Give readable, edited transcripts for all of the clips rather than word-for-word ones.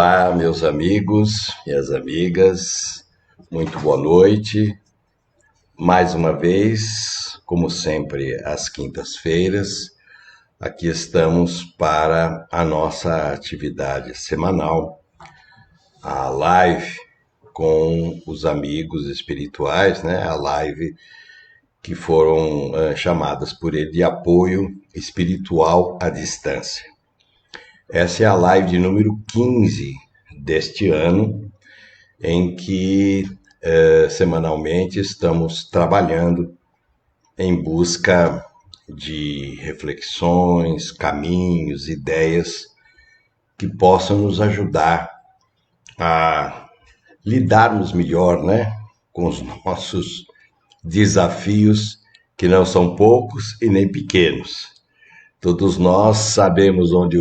Olá, meus amigos, minhas amigas, muito boa noite. Mais uma vez, como sempre, às quintas-feiras, aqui estamos para a nossa atividade semanal, a live com os amigos espirituais, né? A live que foram chamadas por ele de apoio espiritual à distância. Essa é a live de número 15 deste ano, em que semanalmente estamos trabalhando em busca de reflexões, caminhos, ideias que possam nos ajudar a lidarmos melhor, né, com os nossos desafios, que não são poucos e nem pequenos. Todos nós sabemos onde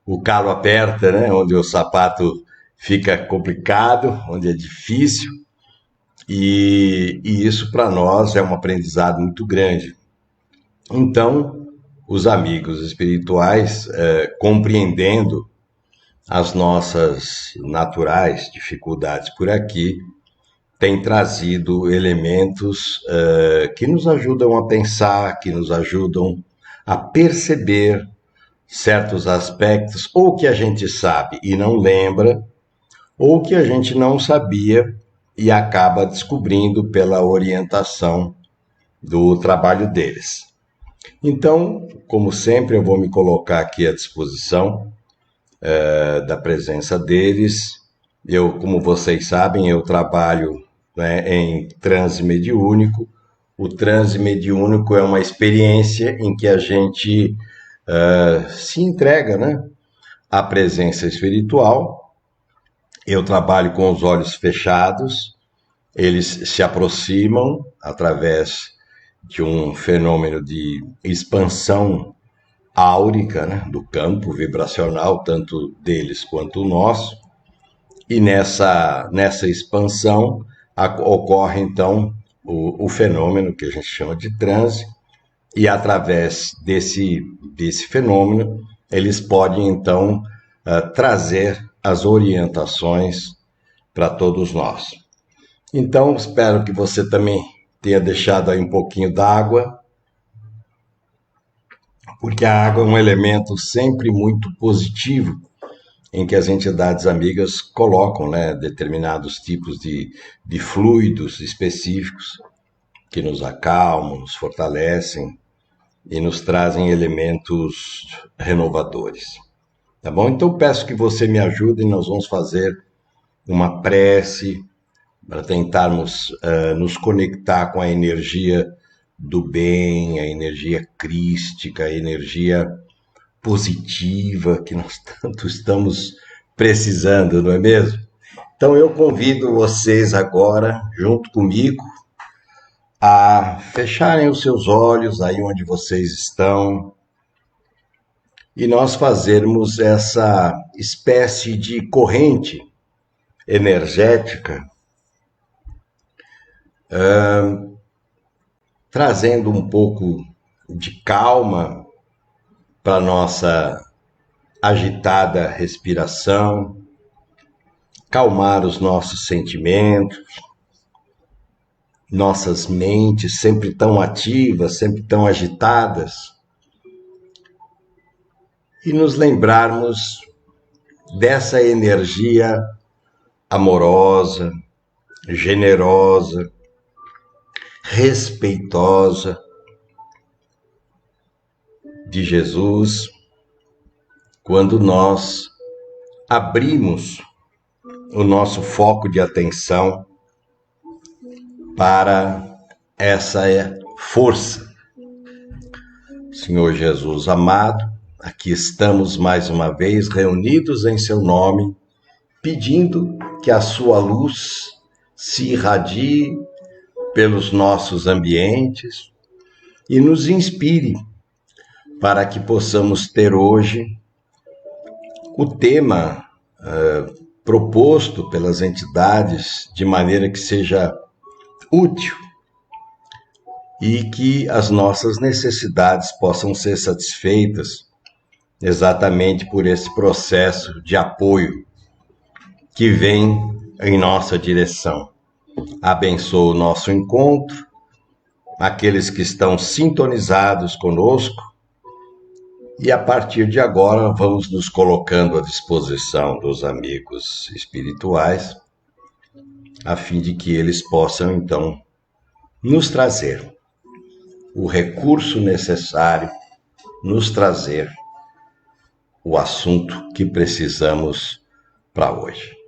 o calo aperta, né? Onde o sapato fica complicado, onde é difícil, e isso para nós é um aprendizado muito grande. Então, os amigos espirituais, compreendendo as nossas naturais dificuldades por aqui, têm trazido elementos que nos ajudam a pensar, que nos ajudam a perceber certos aspectos, ou que a gente sabe e não lembra, ou que a gente não sabia e acaba descobrindo pela orientação do trabalho deles. Então, como sempre, eu vou me colocar aqui à disposição da presença deles. Eu, como vocês sabem, eu trabalho, né, em transe mediúnico. O transe mediúnico é uma experiência em que a gente se entrega, né, à presença espiritual. Eu trabalho com os olhos fechados, eles se aproximam através de um fenômeno de expansão áurica, né, do campo vibracional, tanto deles quanto o nosso, e nessa expansão ocorre então o fenômeno que a gente chama de transe, e através desse fenômeno eles podem então trazer as orientações para todos nós. Então, espero que você também tenha deixado aí um pouquinho d'água, porque a água é um elemento sempre muito positivo, em que as entidades amigas colocam, né, determinados tipos de fluidos específicos que nos acalmam, nos fortalecem e nos trazem elementos renovadores. Tá bom? Então peço que você me ajude e nós vamos fazer uma prece para tentarmos nos conectar com a energia do bem, a energia crística, a energia positiva que nós tanto estamos precisando, não é mesmo? Então eu convido vocês agora, junto comigo, a fecharem os seus olhos aí onde vocês estão e nós fazermos essa espécie de corrente energética, trazendo um pouco de calma para nossa agitada respiração, calmar os nossos sentimentos, nossas mentes sempre tão ativas, sempre tão agitadas, e nos lembrarmos dessa energia amorosa, generosa, respeitosa de Jesus, quando nós abrimos o nosso foco de atenção para essa força. Senhor Jesus amado, aqui estamos mais uma vez reunidos em seu nome, pedindo que a sua luz se irradie pelos nossos ambientes e nos inspire para que possamos ter hoje o tema proposto pelas entidades de maneira que seja útil e que as nossas necessidades possam ser satisfeitas exatamente por esse processo de apoio que vem em nossa direção. Abençoa o nosso encontro, aqueles que estão sintonizados conosco, e a partir de agora vamos nos colocando à disposição dos amigos espirituais, a fim de que eles possam então nos trazer o recurso necessário, nos trazer o assunto que precisamos para hoje.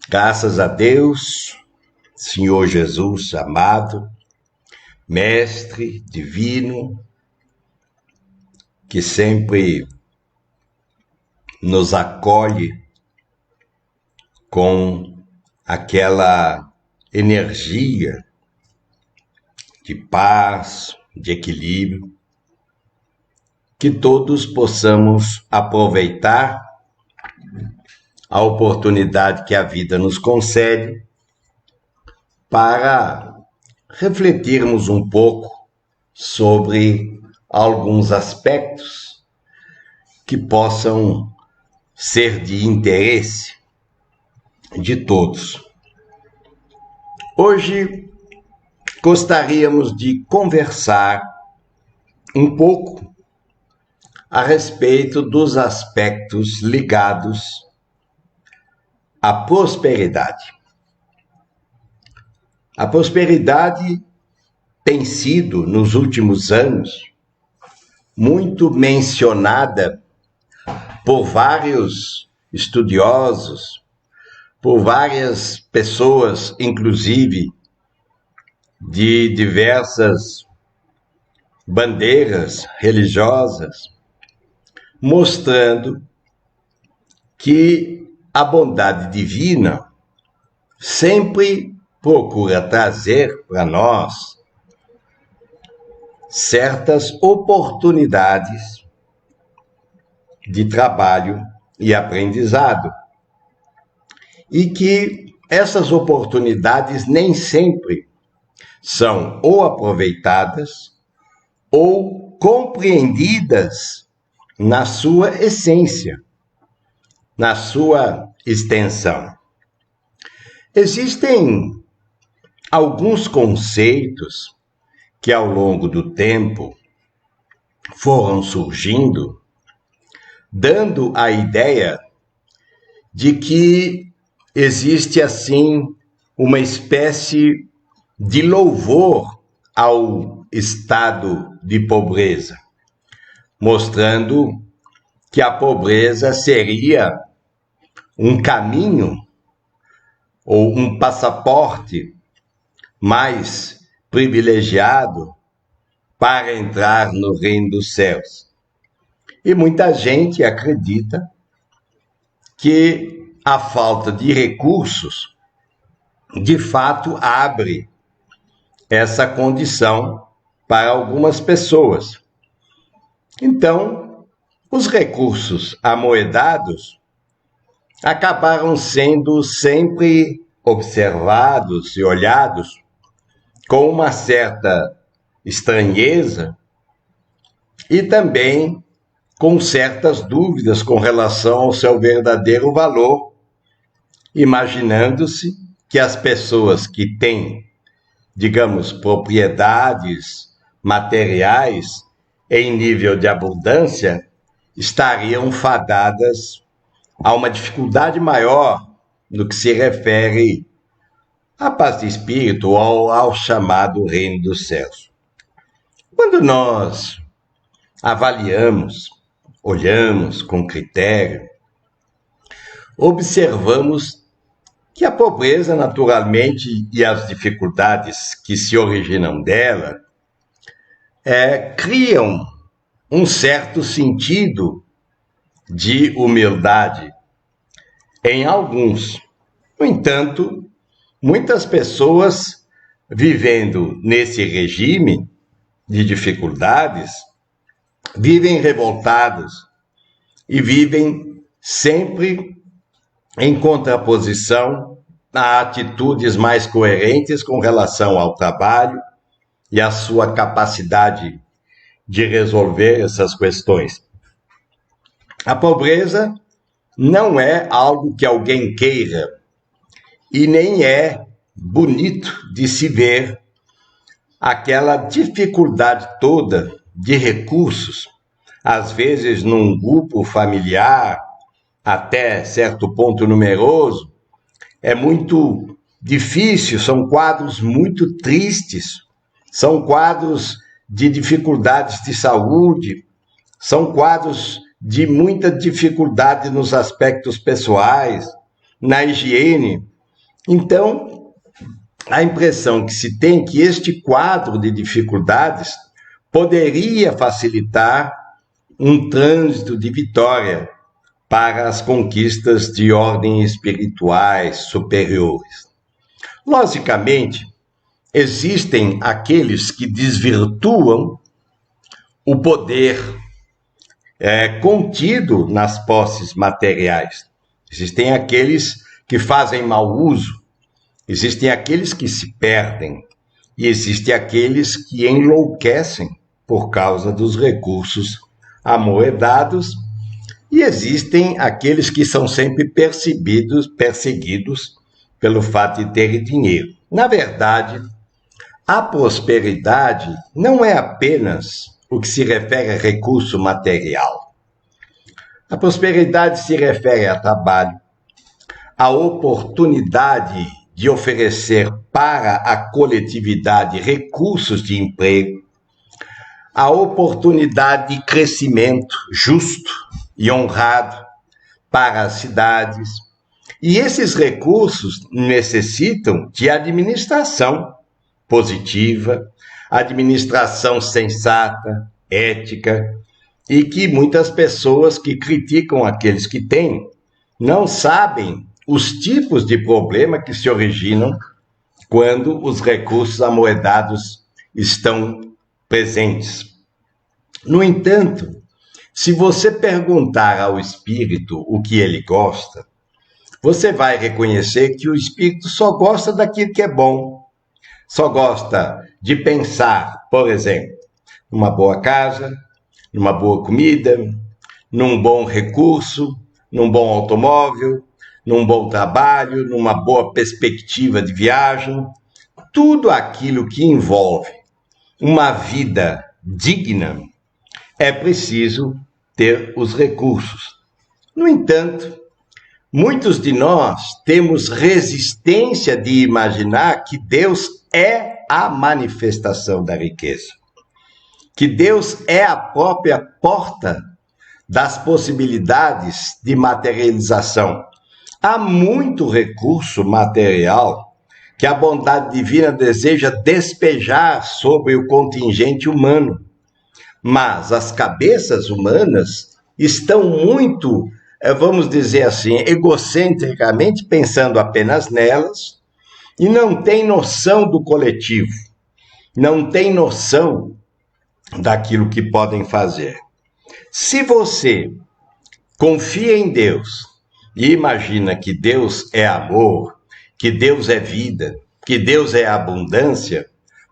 Graças a Deus, Senhor Jesus amado, Mestre divino, que sempre nos acolhe com aquela energia de paz, de equilíbrio, que todos possamos aproveitar a oportunidade que a vida nos concede para refletirmos um pouco sobre alguns aspectos que possam ser de interesse de todos. Hoje gostaríamos de conversar um pouco a respeito dos aspectos ligados à prosperidade. A prosperidade tem sido, nos últimos anos, muito mencionada por vários estudiosos, por várias pessoas, inclusive de diversas bandeiras religiosas, mostrando que a bondade divina sempre procura trazer para nós certas oportunidades de trabalho e aprendizado, e que essas oportunidades nem sempre são ou aproveitadas ou compreendidas na sua essência, na sua extensão. Existem alguns conceitos que ao longo do tempo foram surgindo, dando a ideia de que existe assim uma espécie de louvor ao estado de pobreza, mostrando que a pobreza seria um caminho ou um passaporte mais privilegiado para entrar no reino dos céus. E muita gente acredita que a falta de recursos, de fato, abre essa condição para algumas pessoas. Então, os recursos amoedados acabaram sendo sempre observados e olhados com uma certa estranheza e também com certas dúvidas com relação ao seu verdadeiro valor, imaginando-se que as pessoas que têm, digamos, propriedades materiais em nível de abundância estariam fadadas a uma dificuldade maior no que se refere à paz de espírito ou ao chamado reino dos céus. Quando nós avaliamos, olhamos com critério, observamos que a pobreza, naturalmente, e as dificuldades que se originam dela, criam um certo sentido de humildade em alguns. No entanto, muitas pessoas vivendo nesse regime de dificuldades vivem revoltados e vivem sempre em contraposição a atitudes mais coerentes com relação ao trabalho e à sua capacidade de resolver essas questões. A pobreza não é algo que alguém queira e nem é bonito de se ver aquela dificuldade toda de recursos, às vezes num grupo familiar, até certo ponto numeroso, é muito difícil, são quadros muito tristes, são quadros de dificuldades de saúde, são quadros de muita dificuldade nos aspectos pessoais, na higiene. Então, a impressão que se tem é que este quadro de dificuldades poderia facilitar um trânsito de vitória para as conquistas de ordem espirituais superiores. Logicamente, existem aqueles que desvirtuam o poder contido nas posses materiais. Existem aqueles que fazem mau uso, existem aqueles que se perdem e existem aqueles que enlouquecem por causa dos recursos amoedados e existem aqueles que são sempre perseguidos pelo fato de terem dinheiro. Na verdade, a prosperidade não é apenas o que se refere a recurso material. A prosperidade se refere a trabalho, a oportunidade de oferecer para a coletividade recursos de emprego, a oportunidade de crescimento justo e honrado para as cidades. E esses recursos necessitam de administração positiva, administração sensata, ética, e que muitas pessoas que criticam aqueles que têm não sabem os tipos de problema que se originam quando os recursos amoedados estão presentes. No entanto, se você perguntar ao espírito o que ele gosta, você vai reconhecer que o espírito só gosta daquilo que é bom, só gosta de pensar, por exemplo, numa boa casa, numa boa comida, num bom recurso, num bom automóvel, num bom trabalho, numa boa perspectiva de viagem, tudo aquilo que envolve uma vida digna, é preciso ter os recursos. No entanto, muitos de nós temos resistência de imaginar que Deus é a manifestação da riqueza, que Deus é a própria porta das possibilidades de materialização. Há muito recurso material que a bondade divina deseja despejar sobre o contingente humano, mas as cabeças humanas estão muito, vamos dizer assim, egocentricamente pensando apenas nelas e não têm noção do coletivo, não têm noção daquilo que podem fazer. Se você confia em Deus e imagina que Deus é amor, que Deus é vida, que Deus é abundância,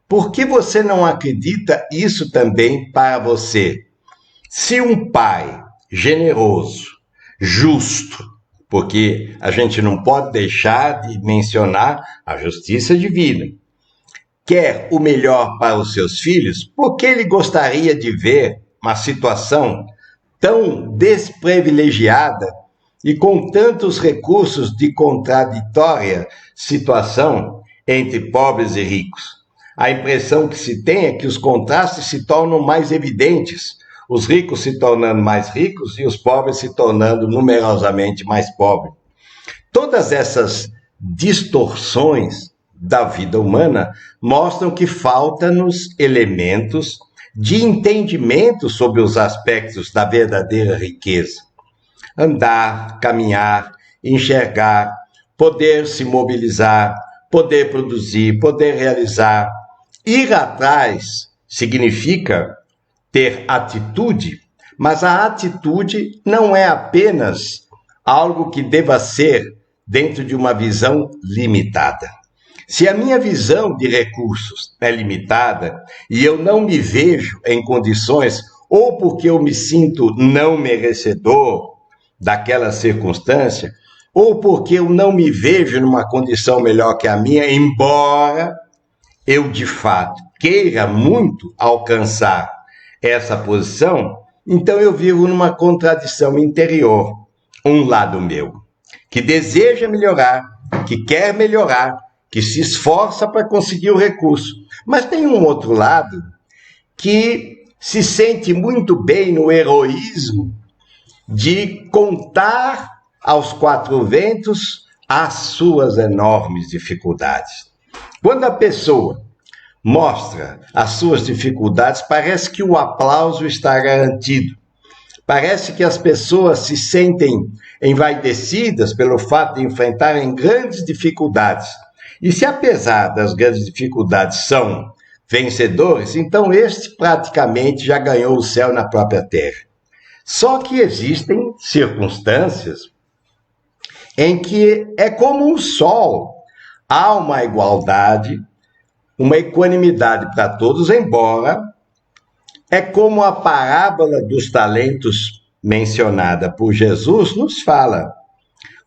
por que você não acredita isso também para você? Se um pai generoso, justo, porque a gente não pode deixar de mencionar a justiça divina, quer o melhor para os seus filhos, por que ele gostaria de ver uma situação tão desprivilegiada e com tantos recursos de contraditória situação entre pobres e ricos? A impressão que se tem é que os contrastes se tornam mais evidentes, os ricos se tornando mais ricos e os pobres se tornando numerosamente mais pobres. Todas essas distorções da vida humana mostram que faltam-nos elementos de entendimento sobre os aspectos da verdadeira riqueza. Andar, caminhar, enxergar, poder se mobilizar, poder produzir, poder realizar. Ir atrás significa ter atitude, mas a atitude não é apenas algo que deva ser dentro de uma visão limitada. Se a minha visão de recursos é limitada e eu não me vejo em condições, ou porque eu me sinto não merecedor daquela circunstância, ou porque eu não me vejo numa condição melhor que a minha, embora eu de fato queira muito alcançar essa posição, então eu vivo numa contradição interior. Um lado meu que deseja melhorar, que quer melhorar, que se esforça para conseguir o recurso. Mas tem um outro lado que se sente muito bem no heroísmo de contar aos quatro ventos as suas enormes dificuldades. Quando a pessoa mostra as suas dificuldades, parece que o aplauso está garantido. Parece que as pessoas se sentem envaidecidas pelo fato de enfrentarem grandes dificuldades. E se apesar das grandes dificuldades são vencedores, então este praticamente já ganhou o céu na própria terra. Só que existem circunstâncias em que é como um sol, há uma igualdade, uma equanimidade para todos, embora é como a parábola dos talentos mencionada por Jesus nos fala.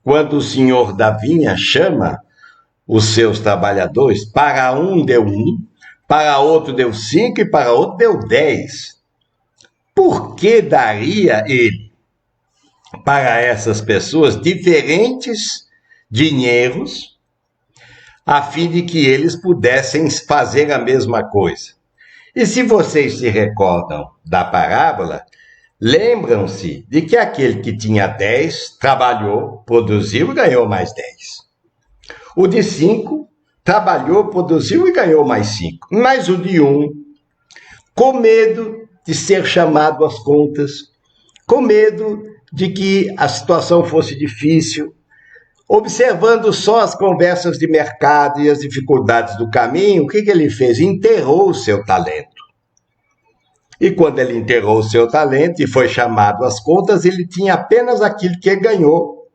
Quando o senhor da vinha chama os seus trabalhadores, para um deu 1, para outro deu 5 e para outro deu 10. Por que daria ele para essas pessoas diferentes dinheiros, a fim de que eles pudessem fazer a mesma coisa? E se vocês se recordam da parábola, lembram-se de que aquele que tinha 10 trabalhou, produziu e ganhou mais 10. O de 5 trabalhou, produziu e ganhou mais 5. Mas o de 1, com medo de ser chamado às contas, com medo de que a situação fosse difícil, observando só as conversas de mercado e as dificuldades do caminho, o que ele fez? Enterrou o seu talento. E quando ele enterrou o seu talento e foi chamado às contas, ele tinha apenas aquilo que ele ganhou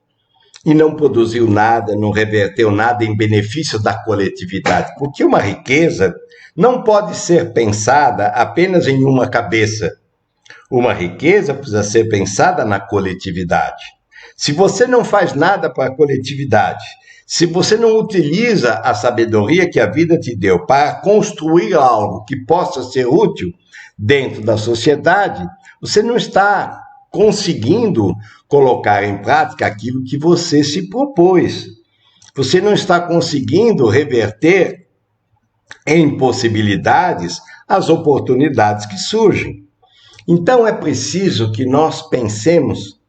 e não produziu nada, não reverteu nada em benefício da coletividade. Porque uma riqueza não pode ser pensada apenas em uma cabeça. Uma riqueza precisa ser pensada na coletividade. Se você não faz nada para a coletividade, se você não utiliza a sabedoria que a vida te deu para construir algo que possa ser útil dentro da sociedade, você não está conseguindo colocar em prática aquilo que você se propôs. Você não está conseguindo reverter em possibilidades as oportunidades que surgem. Então é preciso que nós pensemos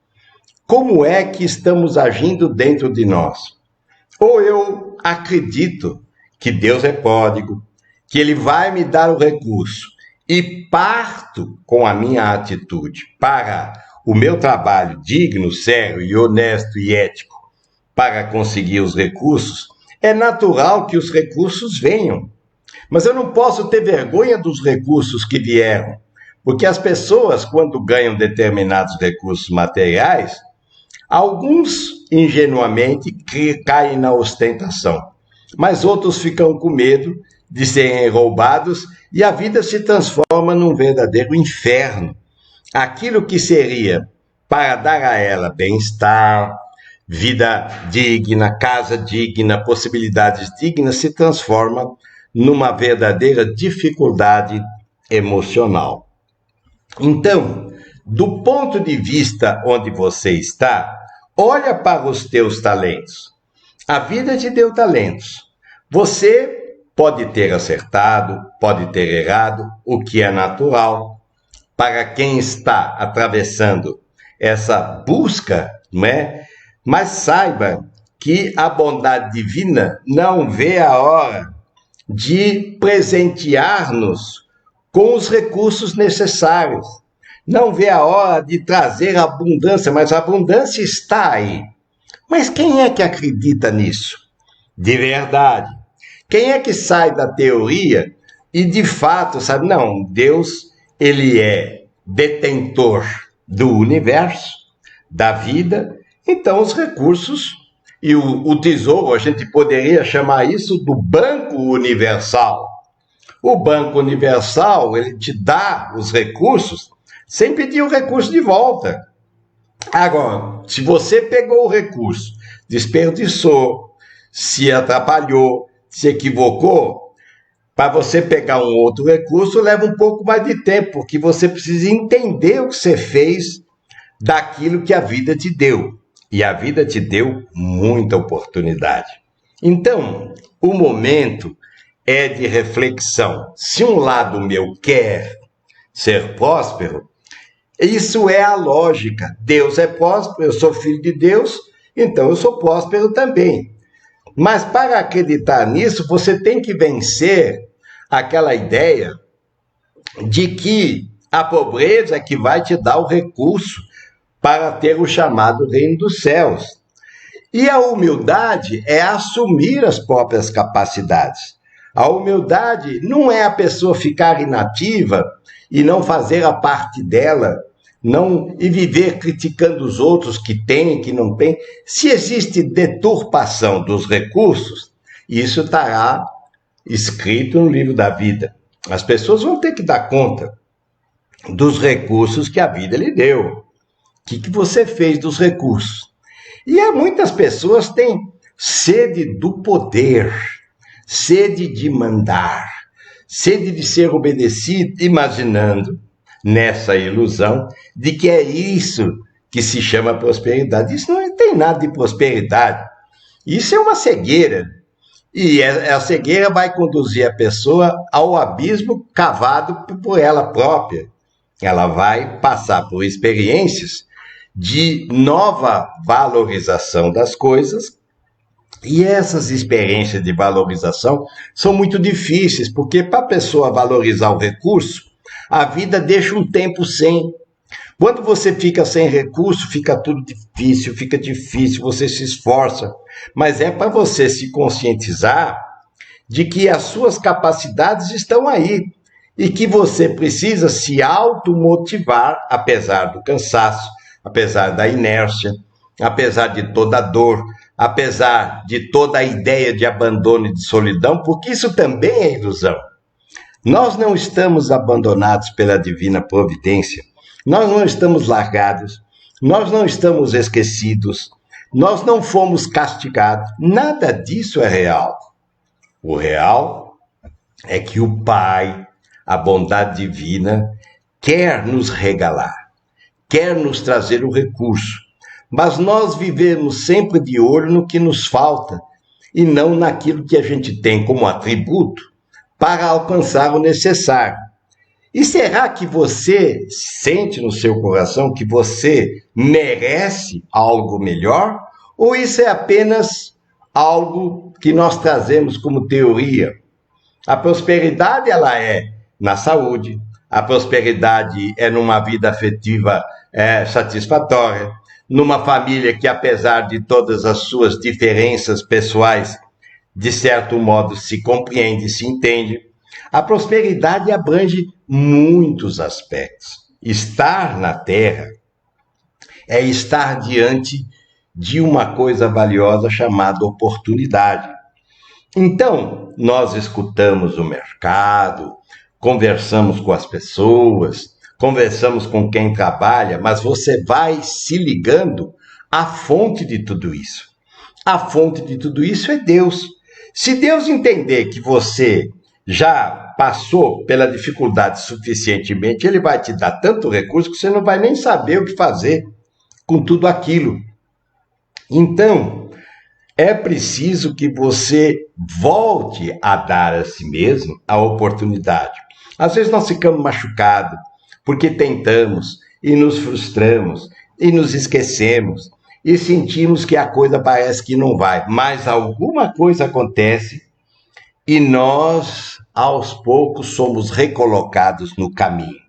como é que estamos agindo dentro de nós. Ou eu acredito que Deus é pródigo, que Ele vai me dar o recurso e parto com a minha atitude para o meu trabalho digno, sério e honesto e ético para conseguir os recursos, é natural que os recursos venham. Mas eu não posso ter vergonha dos recursos que vieram, porque as pessoas, quando ganham determinados recursos materiais, alguns ingenuamente caem na ostentação, mas outros ficam com medo de serem roubados e a vida se transforma num verdadeiro inferno. Aquilo que seria para dar a ela bem-estar, vida digna, casa digna, possibilidades dignas, se transforma numa verdadeira dificuldade emocional. Então, do ponto de vista onde você está, olha para os teus talentos. A vida te deu talentos. Você pode ter acertado, pode ter errado, o que é natural. Para quem está atravessando essa busca, não é? Mas saiba que a bondade divina não vê a hora de presentear-nos com os recursos necessários. Não vê a hora de trazer abundância, mas a abundância está aí. Mas quem é que acredita nisso? De verdade. Quem é que sai da teoria e de fato sabe, não, Deus, ele é detentor do universo, da vida, então os recursos e o tesouro, a gente poderia chamar isso do Banco Universal. O Banco Universal, ele te dá os recursos sem pedir o recurso de volta. Agora, se você pegou o recurso, desperdiçou, se atrapalhou, se equivocou, para você pegar um outro recurso leva um pouco mais de tempo, porque você precisa entender o que você fez daquilo que a vida te deu. E a vida te deu muita oportunidade. Então, o momento é de reflexão. Se um lado meu quer ser próspero, isso é a lógica. Deus é próspero, eu sou filho de Deus, então eu sou próspero também. Mas para acreditar nisso, você tem que vencer aquela ideia de que a pobreza é que vai te dar o recurso para ter o chamado reino dos céus. E a humildade é assumir as próprias capacidades. A humildade não é a pessoa ficar inativa e não fazer a parte dela, não e viver criticando os outros que têm, que não têm. Se existe deturpação dos recursos, isso estará escrito no livro da vida. As pessoas vão ter que dar conta dos recursos que a vida lhe deu. O que você fez dos recursos? E muitas pessoas têm sede do poder, sede de mandar, sede de ser obedecido, imaginando nessa ilusão de que é isso que se chama prosperidade. Isso não tem nada de prosperidade. Isso é uma cegueira. E a cegueira vai conduzir a pessoa ao abismo cavado por ela própria. Ela vai passar por experiências de nova valorização das coisas, e essas experiências de valorização são muito difíceis, porque para a pessoa valorizar o recurso, a vida deixa um tempo sem. Quando você fica sem recurso, fica tudo difícil, fica difícil, você se esforça, mas é para você se conscientizar de que as suas capacidades estão aí, e que você precisa se automotivar, apesar do cansaço, apesar da inércia, apesar de toda a dor, apesar de toda a ideia de abandono e de solidão, porque isso também é ilusão. Nós não estamos abandonados pela divina providência, nós não estamos largados, nós não estamos esquecidos, nós não fomos castigados, nada disso é real. O real é que o Pai, a bondade divina, quer nos regalar, quer nos trazer o recurso, mas nós vivemos sempre de olho no que nos falta e não naquilo que a gente tem como atributo para alcançar o necessário. E será que você sente no seu coração que você merece algo melhor? Ou isso é apenas algo que nós trazemos como teoria? A prosperidade, ela é na saúde, a prosperidade é numa vida afetiva satisfatória, numa família que, apesar de todas as suas diferenças pessoais, de certo modo se compreende, se entende. A prosperidade abrange muitos aspectos. Estar na Terra é estar diante de uma coisa valiosa chamada oportunidade. Então, nós escutamos o mercado, conversamos com as pessoas, conversamos com quem trabalha, mas você vai se ligando à fonte de tudo isso. A fonte de tudo isso é Deus. Se Deus entender que você já passou pela dificuldade suficientemente, Ele vai te dar tanto recurso que você não vai nem saber o que fazer com tudo aquilo. Então, é preciso que você volte a dar a si mesmo a oportunidade. Às vezes nós ficamos machucados porque tentamos e nos frustramos e nos esquecemos e sentimos que a coisa parece que não vai, mas alguma coisa acontece e nós, aos poucos, somos recolocados no caminho.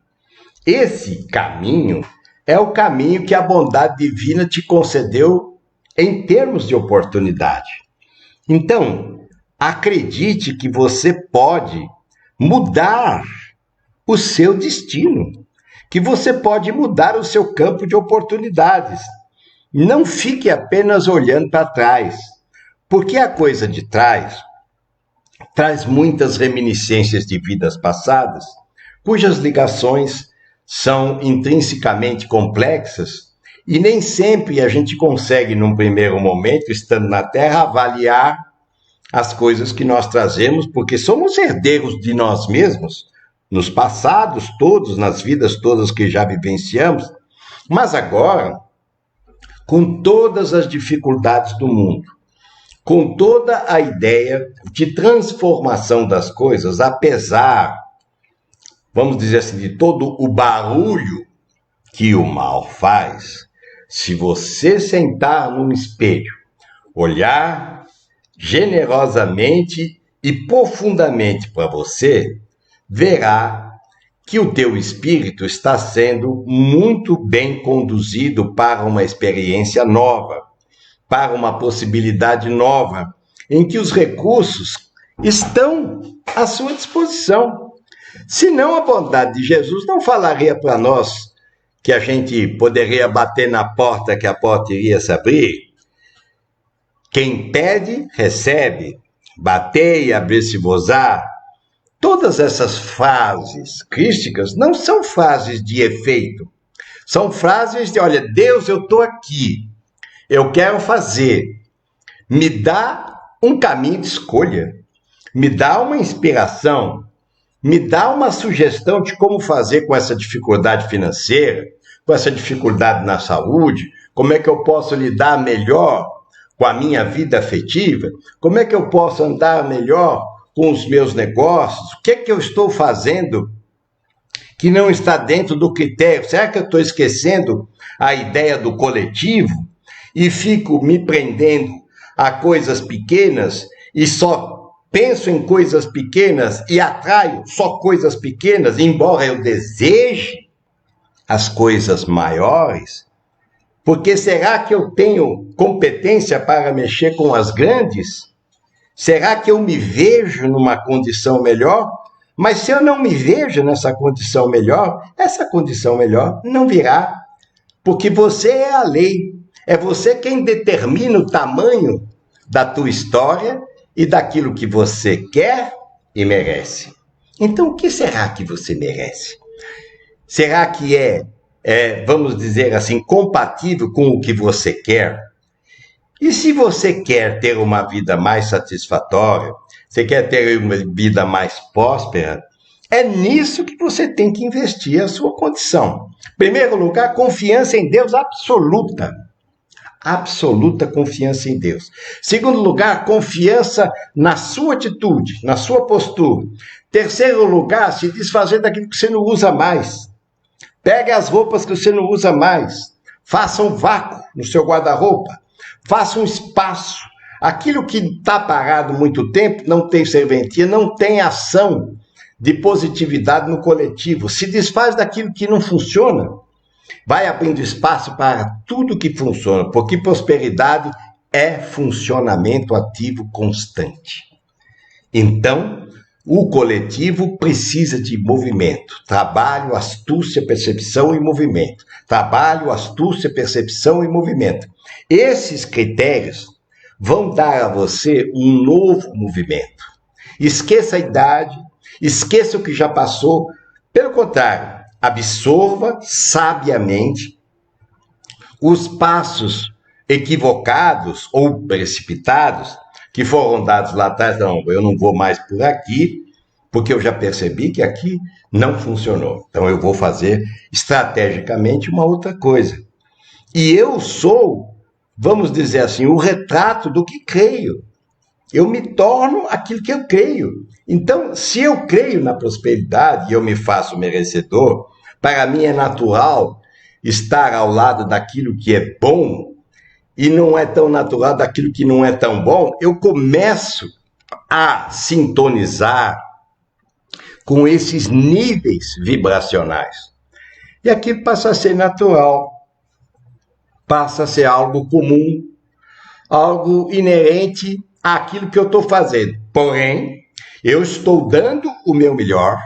Esse caminho é o caminho que a bondade divina te concedeu em termos de oportunidade. Então, acredite que você pode mudar o seu destino, que você pode mudar o seu campo de oportunidades. Não fique apenas olhando para trás, porque a coisa de trás traz muitas reminiscências de vidas passadas, cujas ligações são intrinsecamente complexas e nem sempre a gente consegue, num primeiro momento, estando na Terra, avaliar as coisas que nós trazemos, porque somos herdeiros de nós mesmos, nos passados todos, nas vidas todas que já vivenciamos, mas agora, com todas as dificuldades do mundo, com toda a ideia de transformação das coisas, apesar, vamos dizer assim, de todo o barulho que o mal faz, se você sentar num espelho, olhar generosamente e profundamente para você, verá que o teu espírito está sendo muito bem conduzido para uma experiência nova, para uma possibilidade nova, em que os recursos estão à sua disposição. Senão a bondade de Jesus não falaria para nós que a gente poderia bater na porta, que a porta iria se abrir. Quem pede, recebe. Batei e abrir-se-vos-á. Todas essas frases crísticas não são frases de efeito. São frases de, olha, Deus, eu estou aqui. Eu quero fazer. Me dá um caminho de escolha. Me dá uma inspiração. Me dá uma sugestão de como fazer com essa dificuldade financeira, com essa dificuldade na saúde, como é que eu posso lidar melhor com a minha vida afetiva, como é que eu posso andar melhor com os meus negócios, o que é que eu estou fazendo que não está dentro do critério? Será que eu estou esquecendo a ideia do coletivo e fico me prendendo a coisas pequenas e só penso em coisas pequenas e atraio só coisas pequenas, embora eu deseje as coisas maiores? Porque será que eu tenho competência para mexer com as grandes? Será que eu me vejo numa condição melhor? Mas se eu não me vejo nessa condição melhor, essa condição melhor não virá. Porque você é a lei. É você quem determina o tamanho da tua história e daquilo que você quer e merece. Então, o que será que você merece? Será que vamos dizer assim, compatível com o que você quer? E se você quer ter uma vida mais satisfatória, você quer ter uma vida mais próspera, é nisso que você tem que investir a sua condição. Em primeiro lugar, confiança em Deus absoluta. Absoluta confiança em Deus. Segundo lugar, confiança na sua atitude, na sua postura. Terceiro lugar, se desfazer daquilo que você não usa mais. Pegue as roupas que você não usa mais. Faça um vácuo no seu guarda-roupa. Faça um espaço. Aquilo que está parado muito tempo, não tem serventia, não tem ação de positividade no coletivo. Se desfaz daquilo que não funciona. Vai abrindo espaço para tudo que funciona, porque prosperidade é funcionamento ativo constante. Então, o coletivo precisa de movimento. Trabalho, astúcia, percepção e movimento. Trabalho, astúcia, percepção e movimento. Esses critérios vão dar a você um novo movimento. Esqueça a idade, esqueça o que já passou. Pelo contrário, absorva sabiamente os passos equivocados ou precipitados que foram dados lá atrás. Não, eu não vou mais por aqui, porque eu já percebi que aqui não funcionou. Então eu vou fazer estrategicamente uma outra coisa. E eu sou, vamos dizer assim, o retrato do que creio. Eu me torno aquilo que eu creio. Então, se eu creio na prosperidade e eu me faço merecedor, para mim é natural estar ao lado daquilo que é bom e não é tão natural daquilo que não é tão bom, eu começo a sintonizar com esses níveis vibracionais. E aquilo passa a ser natural, passa a ser algo comum, algo inerente àquilo que eu estou fazendo. Porém, eu estou dando o meu melhor,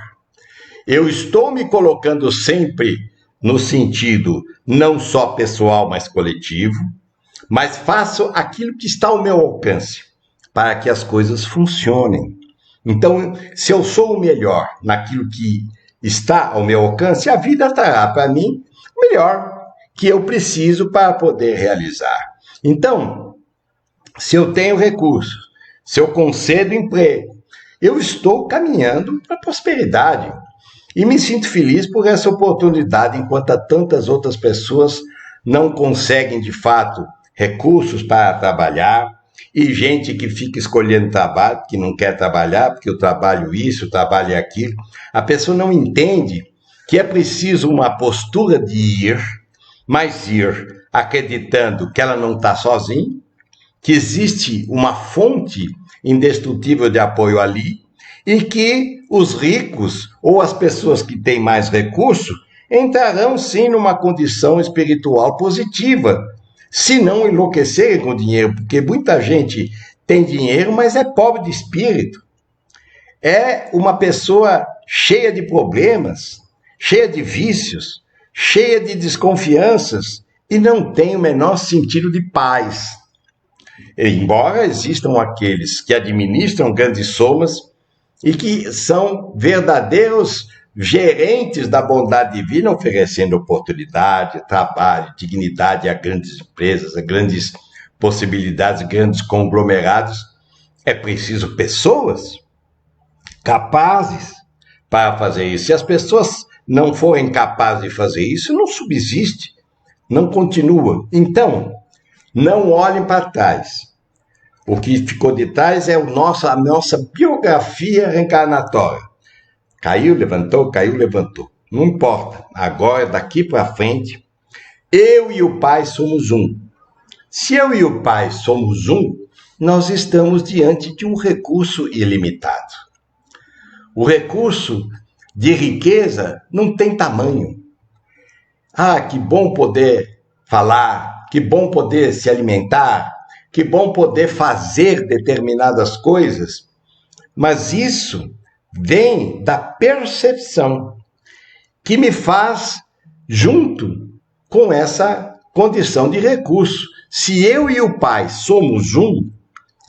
Eu estou me colocando sempre no sentido não só pessoal, mas coletivo, mas faço aquilo que está ao meu alcance para que as coisas funcionem. Então, se eu sou o melhor naquilo que está ao meu alcance, a vida trará para mim o melhor que eu preciso para poder realizar. Então, se eu tenho recursos, se eu concedo emprego, eu estou caminhando para a prosperidade. E me sinto feliz por essa oportunidade, enquanto tantas outras pessoas não conseguem, de fato, recursos para trabalhar, e gente que fica escolhendo trabalho, que não quer trabalhar, porque eu trabalho isso, eu trabalho aquilo. A pessoa não entende que é preciso uma postura de ir, mas ir acreditando que ela não está sozinha, que existe uma fonte indestrutível de apoio ali, e que os ricos ou as pessoas que têm mais recurso entrarão sim numa condição espiritual positiva, se não enlouquecerem com dinheiro, porque muita gente tem dinheiro, mas é pobre de espírito. É uma pessoa cheia de problemas, cheia de vícios, cheia de desconfianças e não tem o menor sentido de paz. Embora existam aqueles que administram grandes somas e que são verdadeiros gerentes da bondade divina, oferecendo oportunidade, trabalho, dignidade a grandes empresas, a grandes possibilidades, grandes conglomerados. É preciso pessoas capazes para fazer isso. Se as pessoas não forem capazes de fazer isso, não subsiste, não continua. Então, não olhem para trás. O que ficou de trás é a nossa biografia reencarnatória. Caiu, levantou, caiu, levantou. Não importa. Agora, daqui para frente, eu e o Pai somos um. Se eu e o Pai somos um, nós estamos diante de um recurso ilimitado. O recurso de riqueza não tem tamanho. Ah, que bom poder falar, que bom poder se alimentar, que bom poder fazer determinadas coisas, mas isso vem da percepção que me faz junto com essa condição de recurso. Se eu e o Pai somos um,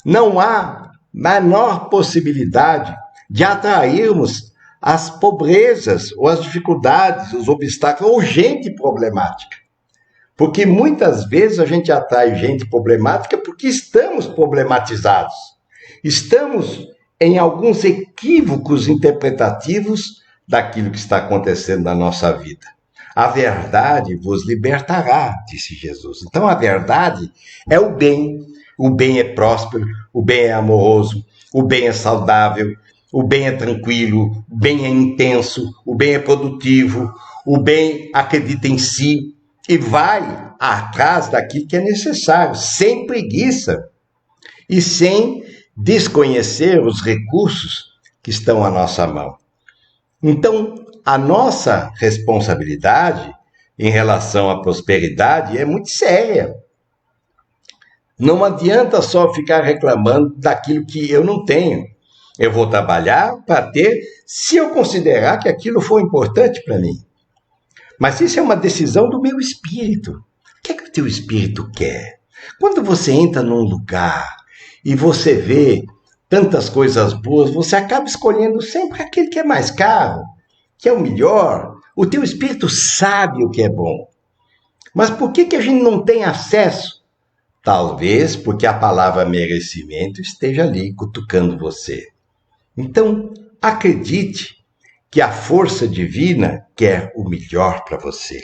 não há menor possibilidade de atrairmos as pobrezas ou as dificuldades, os obstáculos ou gente problemática. Porque muitas vezes a gente atrai gente problemática porque estamos problematizados. Estamos em alguns equívocos interpretativos daquilo que está acontecendo na nossa vida. A verdade vos libertará, disse Jesus. Então a verdade é o bem. O bem é próspero, o bem é amoroso, o bem é saudável, o bem é tranquilo, o bem é intenso, o bem é produtivo, o bem acredita em si e vai atrás daquilo que é necessário, sem preguiça e sem desconhecer os recursos que estão à nossa mão. Então, a nossa responsabilidade em relação à prosperidade é muito séria. Não adianta só ficar reclamando daquilo que eu não tenho. Eu vou trabalhar para ter, se eu considerar que aquilo for importante para mim. Mas isso é uma decisão do meu espírito. O que é que o teu espírito quer? Quando você entra num lugar e você vê tantas coisas boas, você acaba escolhendo sempre aquele que é mais caro, que é o melhor. O teu espírito sabe o que é bom. Mas por que a gente não tem acesso? Talvez porque a palavra merecimento esteja ali cutucando você. Então, acredite que a força divina quer o melhor para você.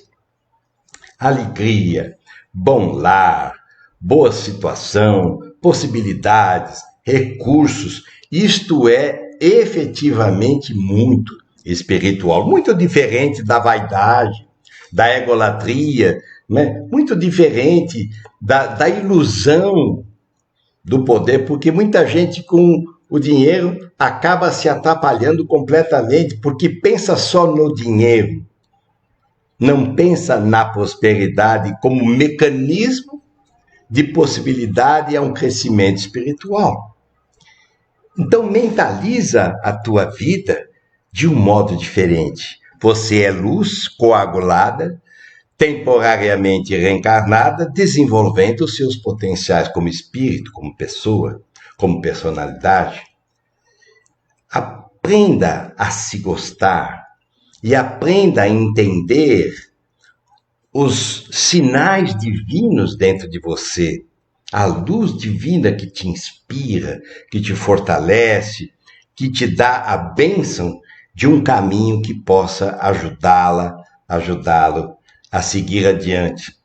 Alegria, bom lar, boa situação, possibilidades, recursos, isto é efetivamente muito espiritual, muito diferente da vaidade, da egolatria, né? Muito diferente da ilusão do poder, porque muita gente com o dinheiro acaba se atrapalhando completamente porque pensa só no dinheiro, não pensa na prosperidade como mecanismo de possibilidade a um crescimento espiritual. Então mentaliza a tua vida de um modo diferente. Você é luz coagulada, temporariamente reencarnada, desenvolvendo os seus potenciais como espírito, como pessoa, como personalidade. Aprenda a se gostar e aprenda a entender os sinais divinos dentro de você, a luz divina que te inspira, que te fortalece, que te dá a bênção de um caminho que possa ajudá-lo a seguir adiante.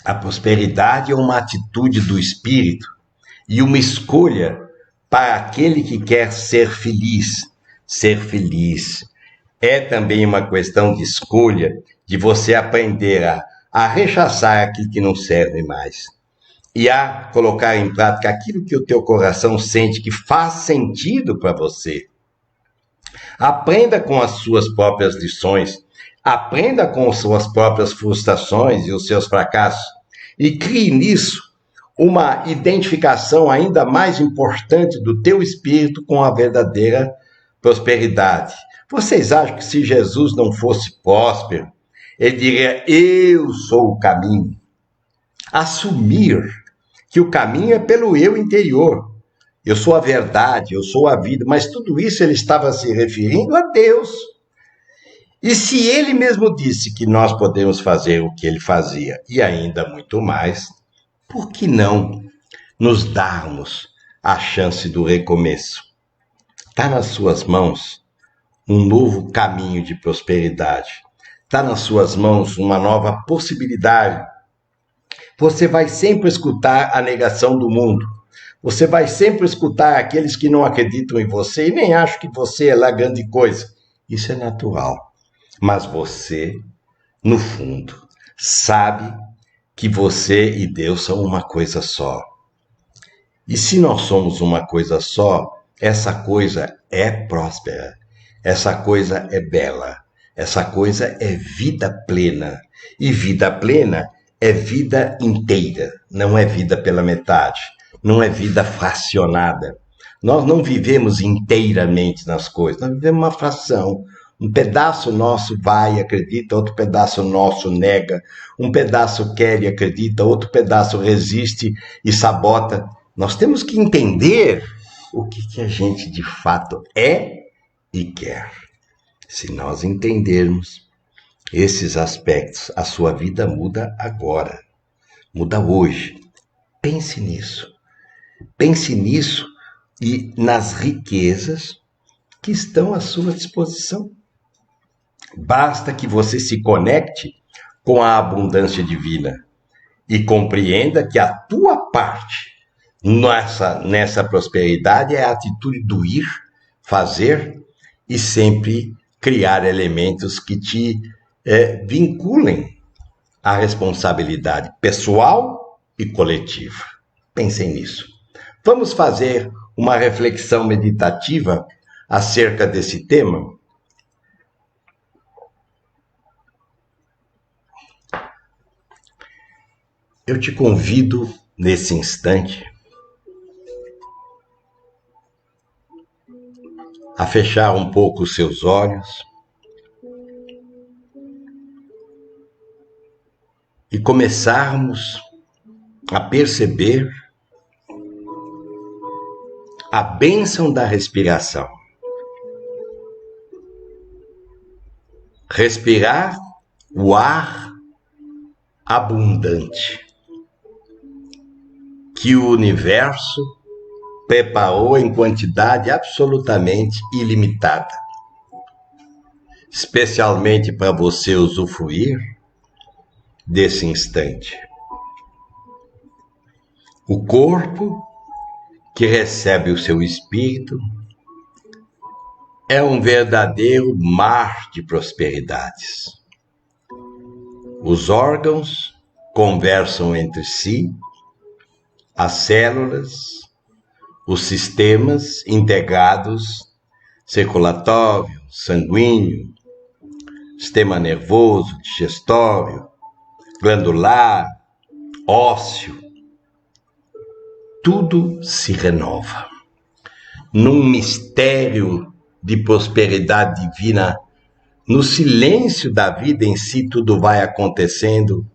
A prosperidade é uma atitude do espírito e uma escolha para aquele que quer ser feliz. Ser feliz é também uma questão de escolha, de você aprender a rechaçar aquilo que não serve mais e a colocar em prática aquilo que o teu coração sente que faz sentido para você. Aprenda com as suas próprias lições, aprenda com as suas próprias frustrações e os seus fracassos e crie nisso uma identificação ainda mais importante do teu espírito com a verdadeira prosperidade. Vocês acham que se Jesus não fosse próspero, ele diria, eu sou o caminho? Assumir que o caminho é pelo eu interior. Eu sou a verdade, eu sou a vida, mas tudo isso ele estava se referindo a Deus. E se ele mesmo disse que nós podemos fazer o que ele fazia e ainda muito mais, por que não nos darmos a chance do recomeço? Está nas suas mãos um novo caminho de prosperidade. Está nas suas mãos uma nova possibilidade. Você vai sempre escutar a negação do mundo. Você vai sempre escutar aqueles que não acreditam em você e nem acham que você é lá grande coisa. Isso é natural. Mas você, no fundo, sabe que você e Deus são uma coisa só. E se nós somos uma coisa só, essa coisa é próspera, essa coisa é bela, essa coisa é vida plena. E vida plena é vida inteira, não é vida pela metade, não é vida fracionada. Nós não vivemos inteiramente nas coisas, nós vivemos uma fração. Um pedaço nosso vai e acredita, outro pedaço nosso nega, um pedaço quer e acredita, outro pedaço resiste e sabota. Nós temos que entender o que a gente de fato é e quer. Se nós entendermos esses aspectos, a sua vida muda agora, muda hoje. Pense nisso. Pense nisso e nas riquezas que estão à sua disposição. Basta que você se conecte com a abundância divina e compreenda que a tua parte nessa prosperidade é a atitude do ir, fazer e sempre criar elementos que te vinculem à responsabilidade pessoal e coletiva. Pensem nisso. Vamos fazer uma reflexão meditativa acerca desse tema? Eu te convido, nesse instante, a fechar um pouco os seus olhos e começarmos a perceber a bênção da respiração. Respirar o ar abundante que o universo preparou em quantidade absolutamente ilimitada, especialmente para você usufruir desse instante. O corpo que recebe o seu espírito é um verdadeiro mar de prosperidades. Os órgãos conversam entre si, as células, os sistemas integrados, circulatório, sanguíneo, sistema nervoso, digestório, glandular, ósseo, tudo se renova num mistério de prosperidade divina, no silêncio da vida em si, tudo vai acontecendo,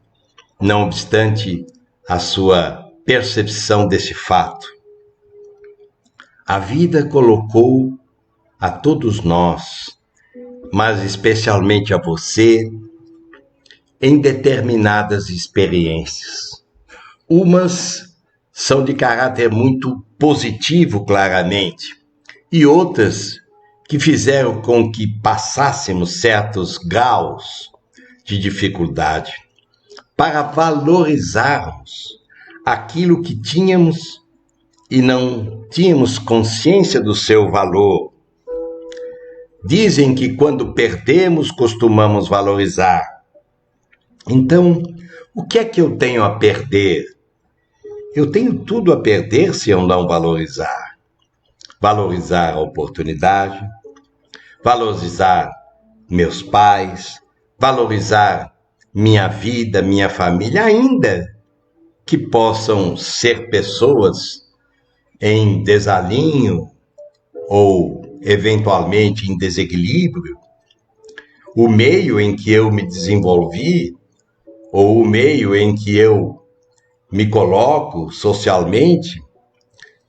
não obstante a sua percepção desse fato. A vida colocou a todos nós, mas especialmente a você, em determinadas experiências. Umas são de caráter muito positivo, claramente, e outras que fizeram com que passássemos certos graus de dificuldade para valorizarmos aquilo que tínhamos e não tínhamos consciência do seu valor. Dizem que quando perdemos, costumamos valorizar. Então, o que é que eu tenho a perder? Eu tenho tudo a perder se eu não valorizar. Valorizar a oportunidade, valorizar meus pais, valorizar minha vida, minha família, ainda que possam ser pessoas em desalinho ou eventualmente em desequilíbrio, o meio em que eu me desenvolvi ou o meio em que eu me coloco socialmente,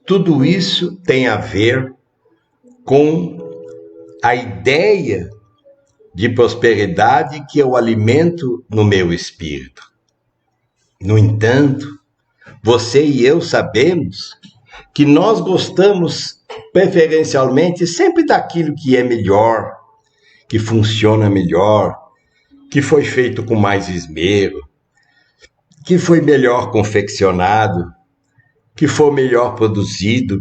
tudo isso tem a ver com a ideia de prosperidade que eu alimento no meu espírito. No entanto, você e eu sabemos que nós gostamos preferencialmente sempre daquilo que é melhor, que funciona melhor, que foi feito com mais esmero, que foi melhor confeccionado, que foi melhor produzido.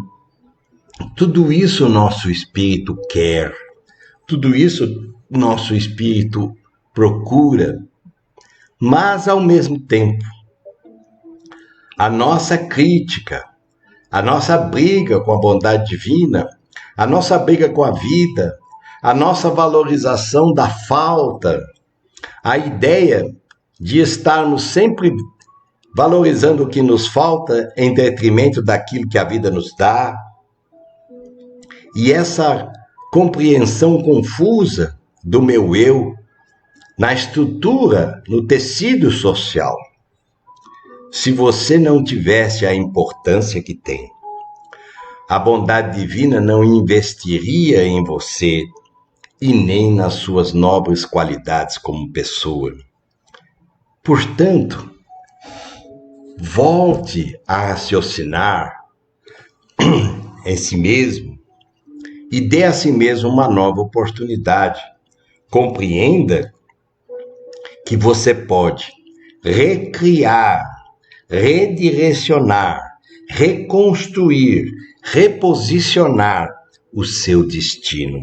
Tudo isso o nosso espírito quer, tudo isso nosso espírito procura, mas ao mesmo tempo, a nossa crítica, a nossa briga com a bondade divina, a nossa briga com a vida, a nossa valorização da falta, a ideia de estarmos sempre valorizando o que nos falta em detrimento daquilo que a vida nos dá, e essa compreensão confusa do meu eu na estrutura, no tecido social. Se você não tivesse a importância que tem, a bondade divina não investiria em você e nem nas suas nobres qualidades como pessoa. Portanto, volte a raciocinar em si mesmo e dê a si mesmo uma nova oportunidade. Compreenda que você pode recriar, redirecionar, reconstruir, reposicionar o seu destino.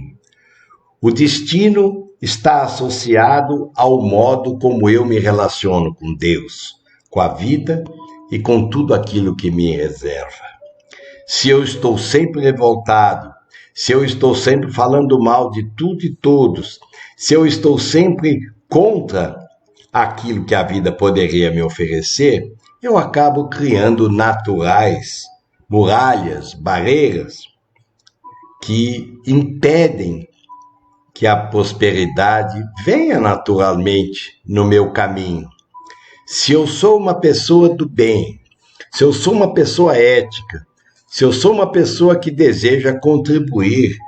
O destino está associado ao modo como eu me relaciono com Deus, com a vida e com tudo aquilo que me reserva. Se eu estou sempre revoltado, se eu estou sempre falando mal de tudo e todos, se eu estou sempre contra aquilo que a vida poderia me oferecer, eu acabo criando naturais muralhas, barreiras que impedem que a prosperidade venha naturalmente no meu caminho. Se eu sou uma pessoa do bem, se eu sou uma pessoa ética, se eu sou uma pessoa que deseja contribuir,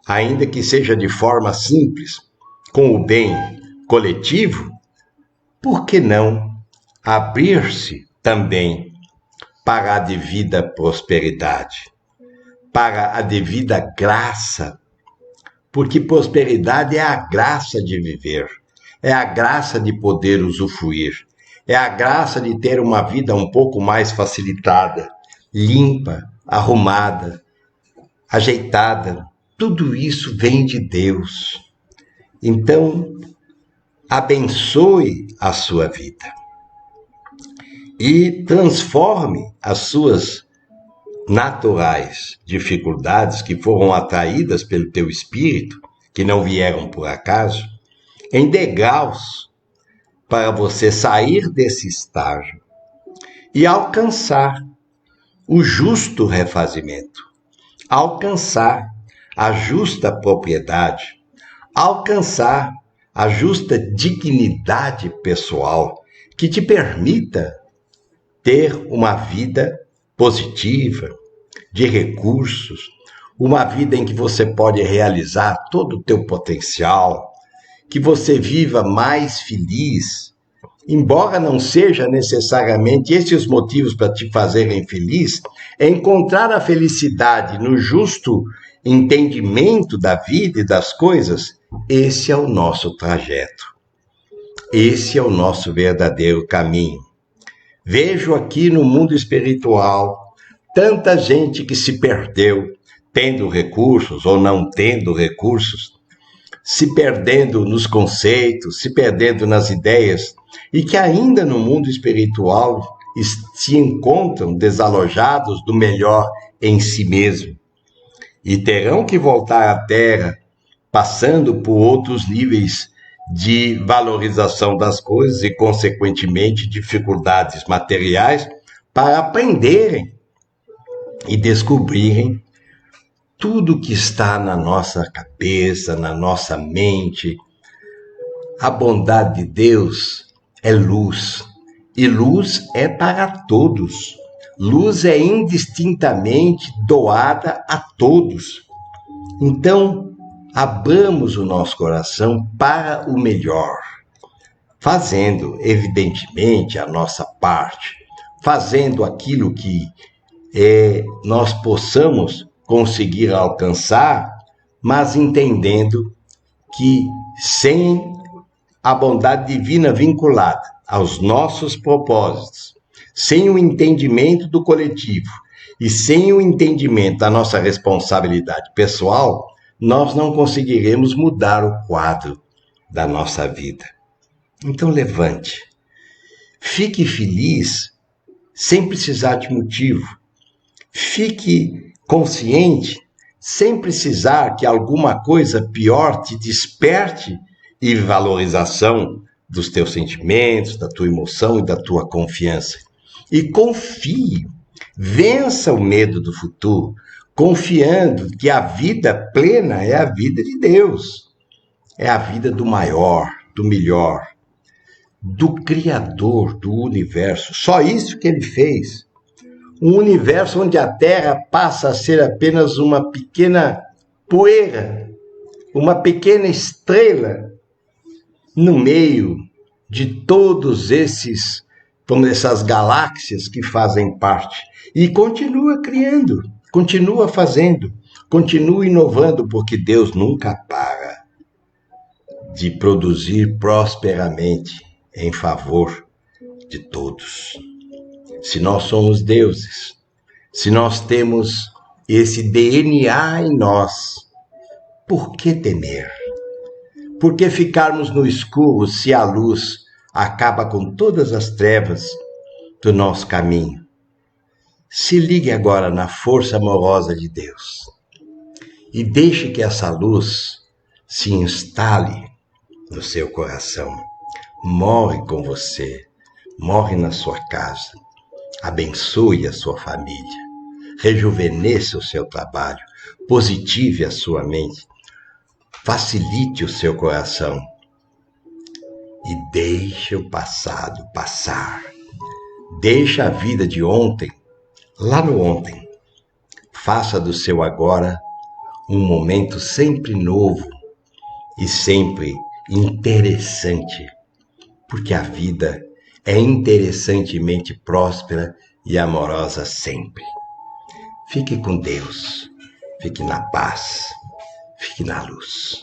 ainda que seja de forma simples, com o bem coletivo, por que não abrir-se também para a devida prosperidade, para a devida graça? Porque prosperidade é a graça de viver, é a graça de poder usufruir, é a graça de ter uma vida um pouco mais facilitada, limpa, arrumada, ajeitada. Tudo isso vem de Deus. Então, abençoe a sua vida e transforme as suas naturais dificuldades que foram atraídas pelo teu espírito, que não vieram por acaso, em degraus para você sair desse estágio e alcançar o justo refazimento, alcançar a justa propriedade, alcançar a justa dignidade pessoal que te permita ter uma vida positiva, de recursos, uma vida em que você pode realizar todo o teu potencial, que você viva mais feliz, embora não seja necessariamente esses os motivos para te fazerem feliz, é encontrar a felicidade no justo entendimento da vida e das coisas. Esse é o nosso trajeto. Esse é o nosso verdadeiro caminho. Vejo aqui no mundo espiritual tanta gente que se perdeu, tendo recursos ou não tendo recursos, se perdendo nos conceitos, se perdendo nas ideias, e que ainda no mundo espiritual se encontram desalojados do melhor em si mesmo. E terão que voltar à Terra, passando por outros níveis de valorização das coisas e, consequentemente, dificuldades materiais, para aprenderem e descobrirem tudo que está na nossa cabeça, na nossa mente. A bondade de Deus é luz, e luz é para todos. Luz é indistintamente doada a todos. Então, abramos o nosso coração para o melhor, fazendo, evidentemente, a nossa parte, fazendo aquilo que nós possamos conseguir alcançar, mas entendendo que sem a bondade divina vinculada aos nossos propósitos, sem o entendimento do coletivo e sem o entendimento da nossa responsabilidade pessoal, nós não conseguiremos mudar o quadro da nossa vida. Então levante, fique feliz sem precisar de motivo, fique consciente sem precisar que alguma coisa pior te desperte e valorização dos teus sentimentos, da tua emoção e da tua confiança. E confie, vença o medo do futuro, confiando que a vida plena é a vida de Deus, é a vida do maior, do melhor, do Criador do universo. Só isso que ele fez. Um universo onde a Terra passa a ser apenas uma pequena poeira, uma pequena estrela no meio de todos essas galáxias que fazem parte. E continua criando, continua fazendo, continua inovando, porque Deus nunca para de produzir prosperamente em favor de todos. Se nós somos deuses, se nós temos esse DNA em nós, por que temer? Por que ficarmos no escuro se a luz acaba com todas as trevas do nosso caminho? Se ligue agora na força amorosa de Deus e deixe que essa luz se instale no seu coração. Morre com você, morre na sua casa, abençoe a sua família, rejuvenesça o seu trabalho, positive a sua mente, facilite o seu coração e deixe o passado passar. Deixe a vida de ontem, lá no ontem. Faça do seu agora um momento sempre novo e sempre interessante, porque a vida é interessantemente próspera e amorosa sempre. Fique com Deus, fique na paz, fique na luz.